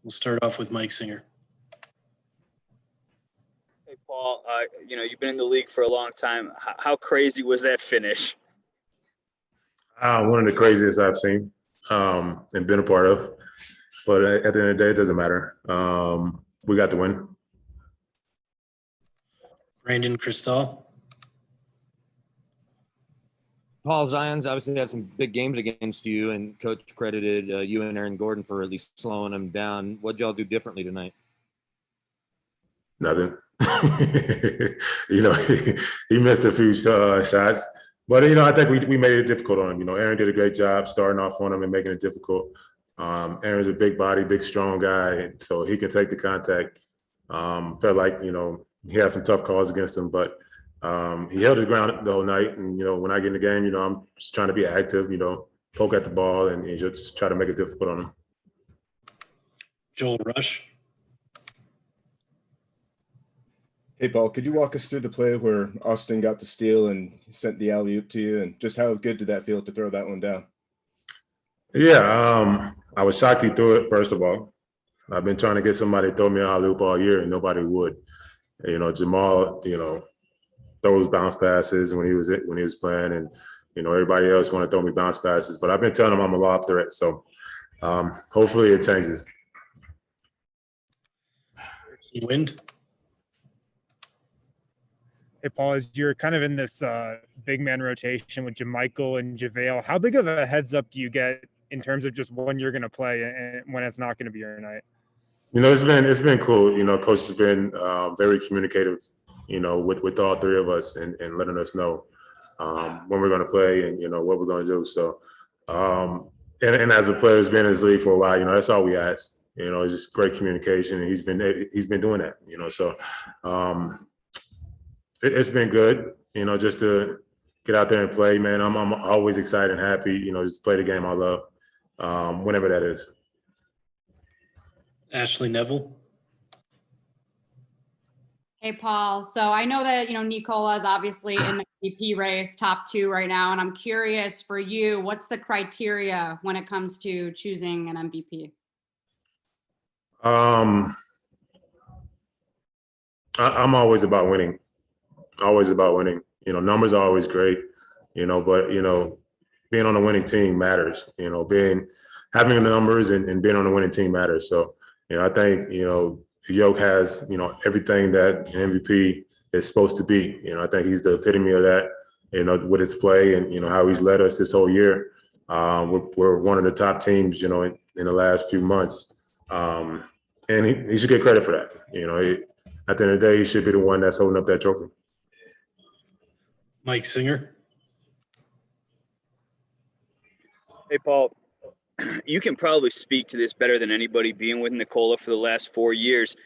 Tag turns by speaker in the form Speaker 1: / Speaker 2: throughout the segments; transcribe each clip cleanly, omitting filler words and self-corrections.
Speaker 1: We'll start off with Mike Singer.
Speaker 2: Hey, Paul, you've been in the league for a long time. How crazy was that finish?
Speaker 3: One of the craziest I've seen and been a part of. But at the end of the day, it doesn't matter. We got the win.
Speaker 1: Brandon Cristal.
Speaker 4: Paul, Zion's obviously had some big games against you, and coach credited you and Aaron Gordon for at least slowing him down. What'd y'all do differently tonight?
Speaker 3: Nothing. He missed a few shots. But, I think we made it difficult on him. Aaron did a great job starting off on him and making it difficult. Aaron's a big body, big, strong guy, so he can take the contact. Felt like, he had some tough calls against him, but he held his ground the whole night. And, when I get in the game, I'm just trying to be active, poke at the ball and just try to make it difficult on him.
Speaker 1: Joel Rush.
Speaker 5: Hey, Paul, could you walk us through the play where Austin got the steal and sent the alley-oop to you, and just how good did that feel to throw that one down?
Speaker 3: Yeah, I was shocked he threw it, first of all. I've been trying to get somebody to throw me an alley-oop all year, and nobody would. Jamal, throws bounce passes when he was playing, and everybody else want to throw me bounce passes. But I've been telling him I'm a lob threat, so hopefully it changes.
Speaker 1: Wind.
Speaker 6: Hey, Paul, as you're kind of in this big man rotation with JaMychal and JaVale, how big of a heads up do you get in terms of just when you're going to play and when it's not going to be your night?
Speaker 3: It's been cool. Coach has been very communicative, with all three of us and letting us know when we're going to play and, what we're going to do. So, and as a player who's been in this league for a while, that's all we ask. It's just great communication, and he's been doing that. So it's been good. Just to get out there and play, man. I'm always excited and happy. Just play the game I love, whenever that is.
Speaker 1: Ashley Neville.
Speaker 7: Hey, Paul. So I know that, Nikola is obviously in the MVP race, top 2 right now. And I'm curious for you, what's the criteria when it comes to choosing an MVP?
Speaker 3: I'm always about winning. Always about winning. Numbers are always great, but, being on a winning team matters. Having the numbers and being on a winning team matters. So, I think, Yoke has, everything that an MVP is supposed to be. I think he's the epitome of that, with his play and, how he's led us this whole year. We're one of the top teams, in the last few months. And he should get credit for that. At the end of the day, he should be the one that's holding up that trophy.
Speaker 1: Mike Singer.
Speaker 2: Hey, Paul, you can probably speak to this better than anybody, being with Nikola for the last 4 years.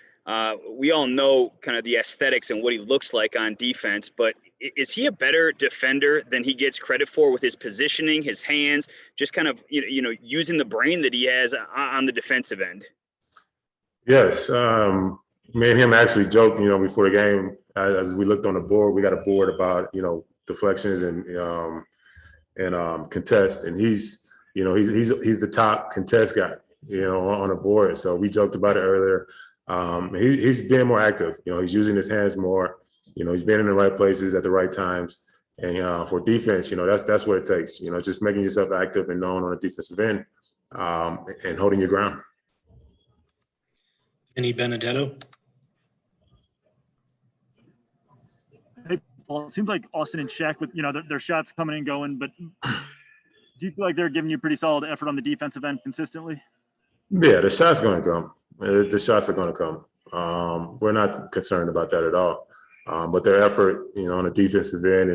Speaker 2: We all know kind of the aesthetics and what he looks like on defense, but is he a better defender than he gets credit for with his positioning, his hands, just kind of, using the brain that he has on the defensive end?
Speaker 3: Yes. Me and him actually joked, before the game, as we looked on the board, we got a board about, deflections and contest, and he's the top contest guy, on the board. So we joked about it earlier. He's being more active. He's using his hands more. He's been in the right places at the right times. And for defense, that's what it takes. Just making yourself active and known on the defensive end, and holding your ground.
Speaker 1: Vinny Benedetto.
Speaker 8: Well, it seems like Austin and Shaq with, their shots coming and going, but do you feel like they're giving you pretty solid effort on the defensive end consistently?
Speaker 3: Yeah, the shot's going to come. The shots are going to come. We're not concerned about that at all. But their effort, on the defensive end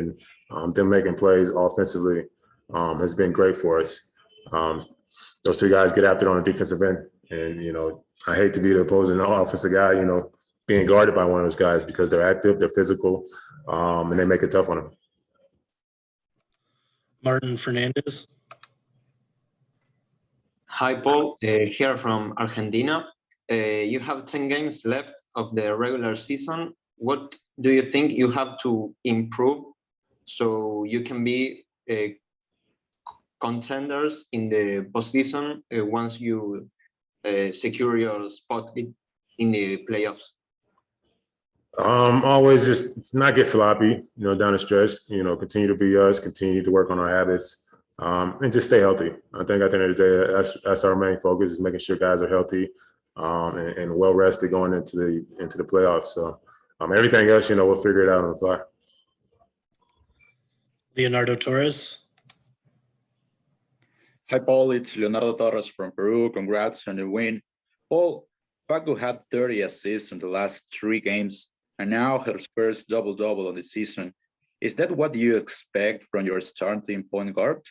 Speaker 3: and them making plays offensively has been great for us. Those 2 guys get after it on the defensive end. And, I hate to be the opposing offensive guy, being guarded by one of those guys, because they're active, they're physical, and they make it tough on them.
Speaker 1: Martin Fernandez.
Speaker 9: Hi, Paul. Here from Argentina. You have 10 games left of the regular season. What do you think you have to improve so you can be contenders in the postseason once you secure your spot in the playoffs?
Speaker 3: Always just not get sloppy, down the stretch, continue to be us, continue to work on our habits, and just stay healthy. I think at the end of the day, that's our main focus, is making sure guys are healthy, and well rested going into the playoffs. So everything else, we'll figure it out on the fly.
Speaker 1: Leonardo Torres.
Speaker 10: Hi, Paul. It's Leonardo Torres from Peru. Congrats on the win. Paul, Paco had 30 assists in the last 3 games, and now his first double-double of the season. Is that what you expect from your starting point guard?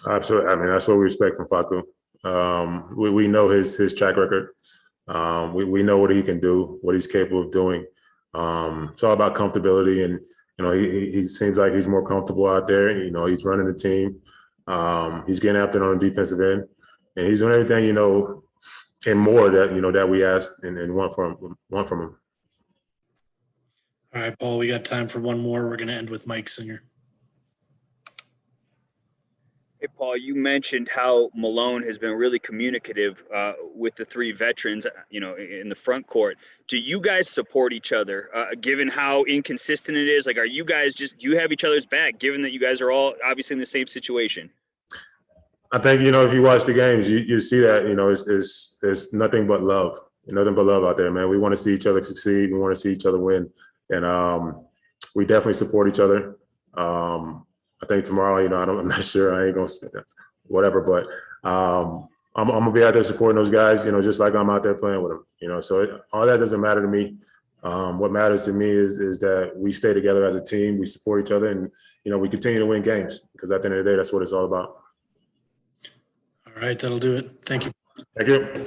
Speaker 3: Absolutely. I mean, that's what we expect from Facu. We know his track record. We know what he can do, what he's capable of doing. It's all about comfortability, and he seems like he's more comfortable out there. He's running the team. He's getting after it on the defensive end, and he's doing everything and more that we asked and want from him.
Speaker 1: All right, Paul, we got time for one more. We're going to end with Mike Singer.
Speaker 2: Hey, Paul, you mentioned how Malone has been really communicative with the 3 veterans, in the front court. Do you guys support each other, given how inconsistent it is? Like, are you guys do you have each other's back, given that you guys are all obviously in the same situation?
Speaker 3: I think, if you watch the games, you see that, it's nothing but love. Nothing but love out there, man. We want to see each other succeed. We want to see each other win. And we definitely support each other. I think tomorrow, I'm not sure. I ain't going to whatever, but I'm going to be out there supporting those guys, just like I'm out there playing with them. So all that doesn't matter to me. What matters to me is that we stay together as a team. We support each other, and, we continue to win games, because at the end of the day, that's what it's all about.
Speaker 1: All right, that'll do it. Thank you.
Speaker 3: Thank you.